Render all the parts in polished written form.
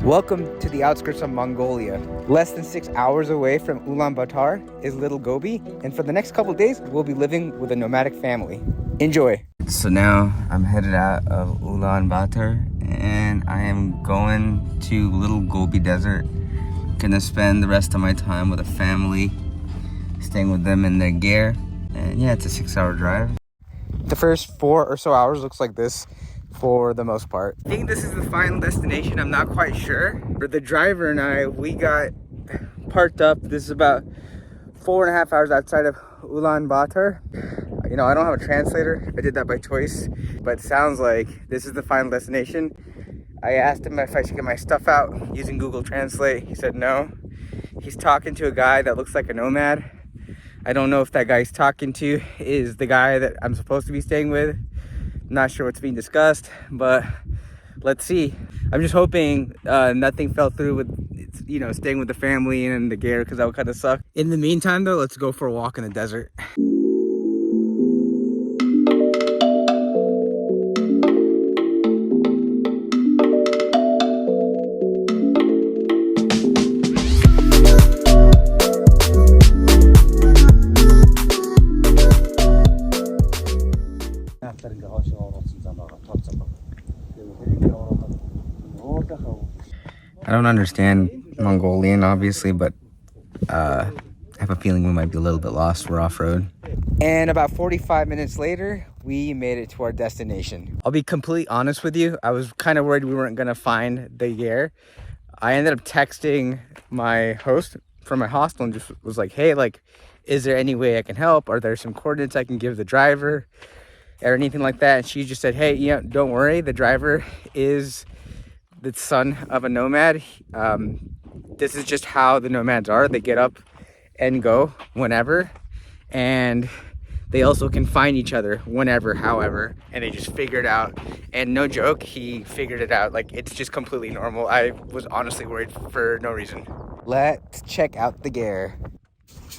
Welcome to the outskirts of Mongolia. Less than 6 hours away from Ulaanbaatar is Little Gobi, and for the next couple days, we'll be living with a nomadic family. Enjoy. So now I'm headed out of Ulaanbaatar, and I am going to Little Gobi Desert. Gonna spend the rest of my time with a family, staying with them in their gear, and yeah, it's a 6-hour drive. The first 4 or so hours looks like this. For the most part, I think this is the final destination. I'm not quite sure. But the driver and I, we got parked up. This is about 4.5 hours outside of Ulaanbaatar. You know, I don't have a translator. I did that by choice, but it sounds like this is the final destination. I asked him if I should get my stuff out using Google Translate. He said no. He's talking to a guy that looks like a nomad. I don't know if that guy he's talking to is the guy that I'm supposed to be staying with. Not sure what's being discussed, but let's see. I'm just hoping nothing fell through with, you know, staying with the family and the gear, because that would kind of suck. In the meantime, though, let's go for a walk in the desert. I don't understand Mongolian, obviously, but I have a feeling we might be a little bit lost. We're off-road. And about 45 minutes later, we made it to our destination. I'll be completely honest with you. I was kind of worried we weren't going to find the gear. I ended up texting my host from my hostel and just was like, hey, like, is there any way I can help? Are there some coordinates I can give the driver or anything like that? And she just said, hey, you know, don't worry. The driver is the son of a nomad. This is just how the nomads are. They get up and go whenever, and they also can find each other whenever, however, and they just figure it out. And no joke, he figured it out. Like, it's just completely normal. I was honestly worried for no reason. Let's check out the gear.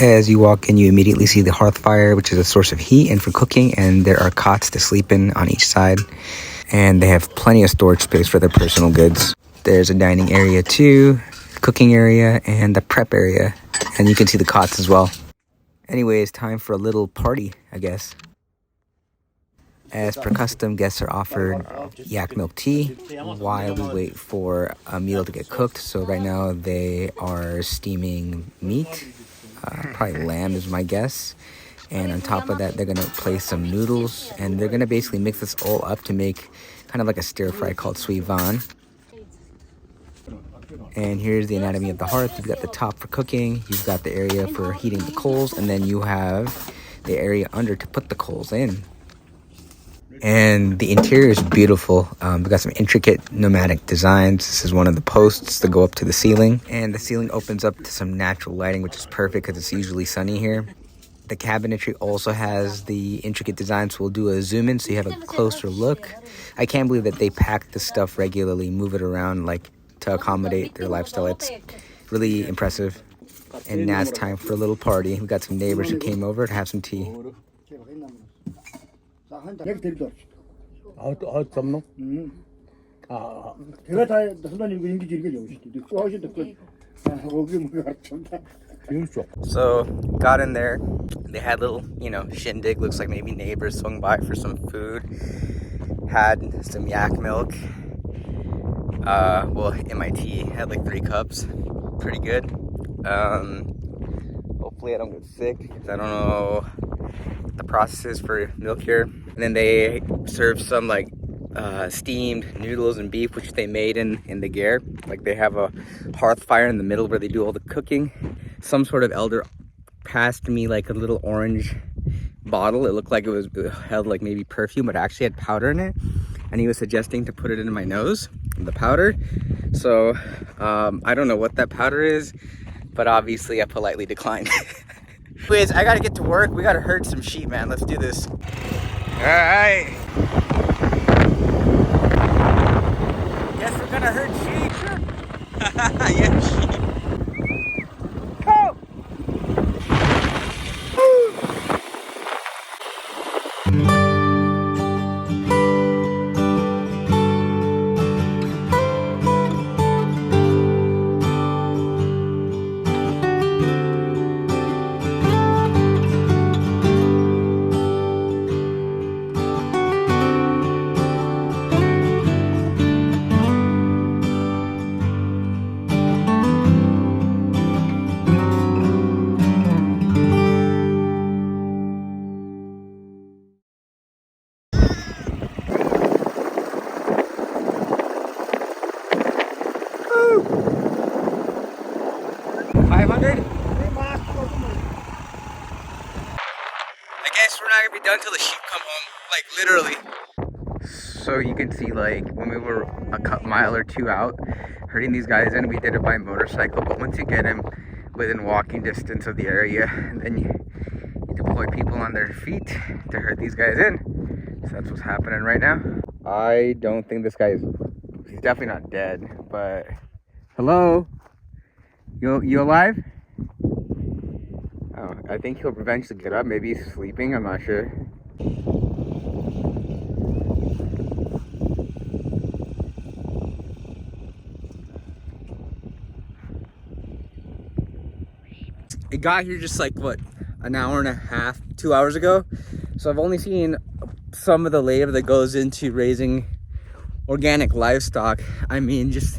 As you walk in, you immediately see the hearth fire, which is a source of heat and for cooking, and there are cots to sleep in on each side. And they have plenty of storage space for their personal goods. There's a dining area too, cooking area, and the prep area. And you can see the cots as well. Anyway, it's time for a little party, I guess. As per custom, guests are offered yak milk tea while we wait for a meal to get cooked. So right now they are steaming meat. Probably lamb is my guess. And on top of that, they're going to place some noodles, and they're going to basically mix this all up to make kind of like a stir fry called sui van. And here's the anatomy of the hearth. You've got the top for cooking, you've got the area for heating the coals, and then you have the area under to put the coals in. And the interior is beautiful. We've got some intricate nomadic designs. This is one of the posts that go up to the ceiling. And the ceiling opens up to some natural lighting, which is perfect because it's usually sunny here. The cabinetry also has the intricate design, so we'll do a zoom in so you have a closer look. I can't believe that they pack this stuff regularly, move it around like to accommodate their lifestyle. It's really impressive. And now it's time for a little party. We got some neighbors who came over to have some tea. So got in there, they had little, you know, shindig. Looks like maybe neighbors swung by for some food. Had some yak milk. Well, in my tea, had like 3 cups. Pretty good. Hopefully I don't get sick, because I don't know what the process is for milk here. And then they served some like steamed noodles and beef, which they made in the gear. Like, they have a hearth fire in the middle where they do all the cooking. Some sort of elder passed me like a little orange bottle. It looked like it held like maybe perfume, but it actually had powder in it. And he was suggesting to put it in my nose, the powder. So I don't know what that powder is, but obviously I politely declined. Anyways, I gotta get to work. We gotta herd some sheep, man. Let's do this. All right. Guess we're gonna herd sheep. Sure. Yeah, sheep. Go! 500? I guess we're not gonna be done till the sheep come home, like literally. So you can see, like, when we were a mile or two out herding these guys in, we did it by motorcycle, but once you get them within walking distance of the area, then you deploy people on their feet to herd these guys in. So that's what's happening right now. I don't think this guy he's definitely not dead, but hello? You alive? Oh, I think he'll eventually get up. Maybe he's sleeping, I'm not sure. It got here just like, what, an hour and a half, 2 hours ago. So I've only seen some of the labor that goes into raising organic livestock. I mean, just,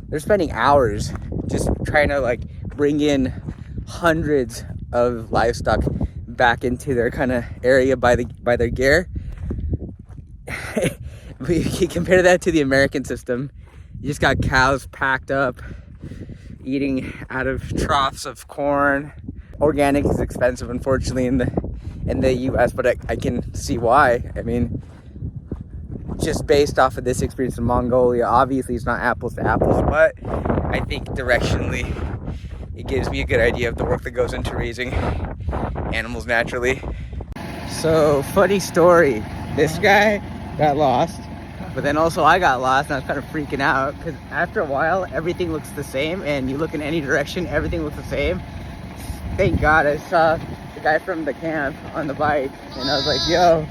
they're spending hours just trying to like bring in hundreds of livestock back into their kind of area by their gear. We can compare that to the American system. You just got cows packed up, eating out of troughs of corn. Organic is expensive, unfortunately, in the US, but I can see why. I mean, just based off of this experience in Mongolia, obviously it's not apples to apples, but I think directionally it gives me a good idea of the work that goes into raising animals naturally. So, funny story, this guy got lost, but then also I got lost, and I was kind of freaking out because after a while everything looks the same, and you look in any direction, everything looks the same. Thank God I saw the guy from the camp on the bike, and I was like, yo,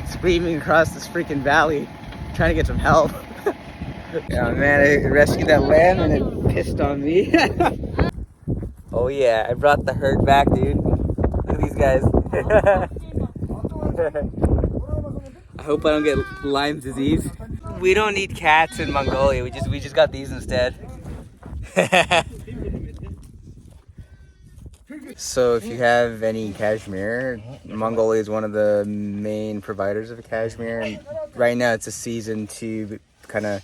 screaming across this freaking valley trying to get some help. Yeah, man, I rescued that lamb and it pissed on me. Oh yeah, I brought the herd back, dude. Look at these guys. I hope I don't get Lyme disease. We don't need cats in Mongolia. We just got these instead. So if you have any cashmere, Mongolia is one of the main providers of cashmere, and right now it's a season to kind of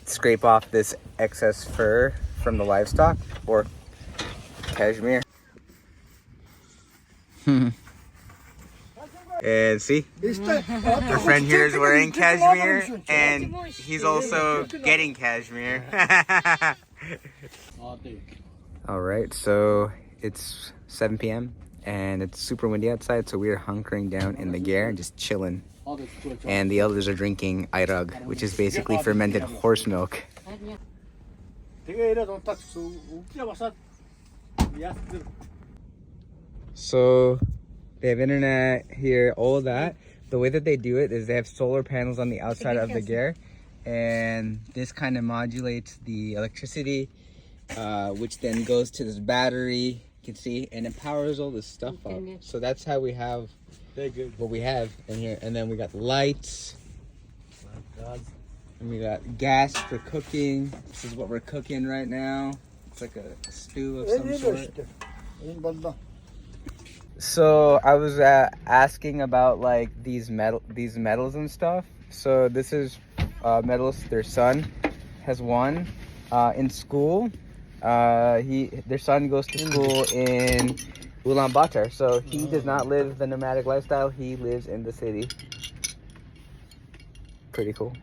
scrape off this excess fur from the livestock, or cashmere. And see, our friend here is wearing cashmere, and he's also getting cashmere. All right, so it's 7 p.m. and it's super windy outside, so we're hunkering down in the gear and just chilling. And the elders are drinking airag, which is basically fermented horse milk. So they have internet here, all of that. The way that they do it is they have solar panels on the outside of the gear, and this kind of modulates the electricity, which then goes to this battery, you can see, and it powers all this stuff up. So that's how we have what we have in here. And then we got lights, and we got gas for cooking. This is what we're cooking right now. It's like a stew of some sort. So I was asking about like these medals and stuff. So this is medalist. Their son has won in school. Their son goes to school in Ulaanbaatar, so he does not live the nomadic lifestyle. He lives in the city. Pretty cool.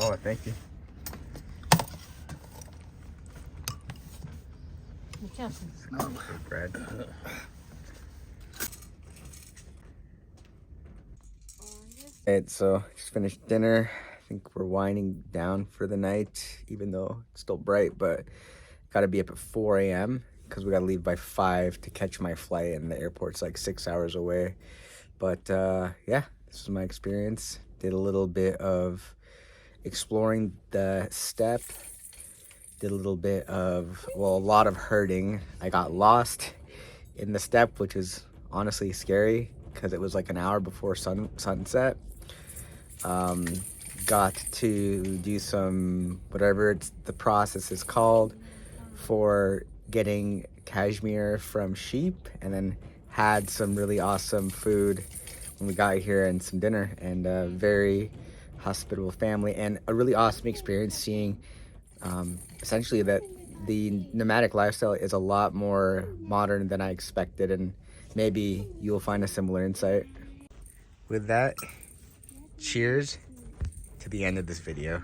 Oh, thank you. Bread. And so just finished dinner. I think we're winding down for the night, even though it's still bright, but gotta be up at 4 a.m. because we gotta leave by 5 to catch my flight, and the airport's like 6 hours away. But yeah, this was my experience. Did a little bit of exploring the steppe. Did a little bit of, well, a lot of herding. I got lost in the steppe, which was honestly scary because it was like an hour before sunset. Got to do some, whatever the process is called, for getting cashmere from sheep, and then had some really awesome food when we got here and some dinner, and very hospitable family, and a really awesome experience seeing essentially that the nomadic lifestyle is a lot more modern than I expected, and maybe you'll find a similar insight. With that, cheers to the end of this video.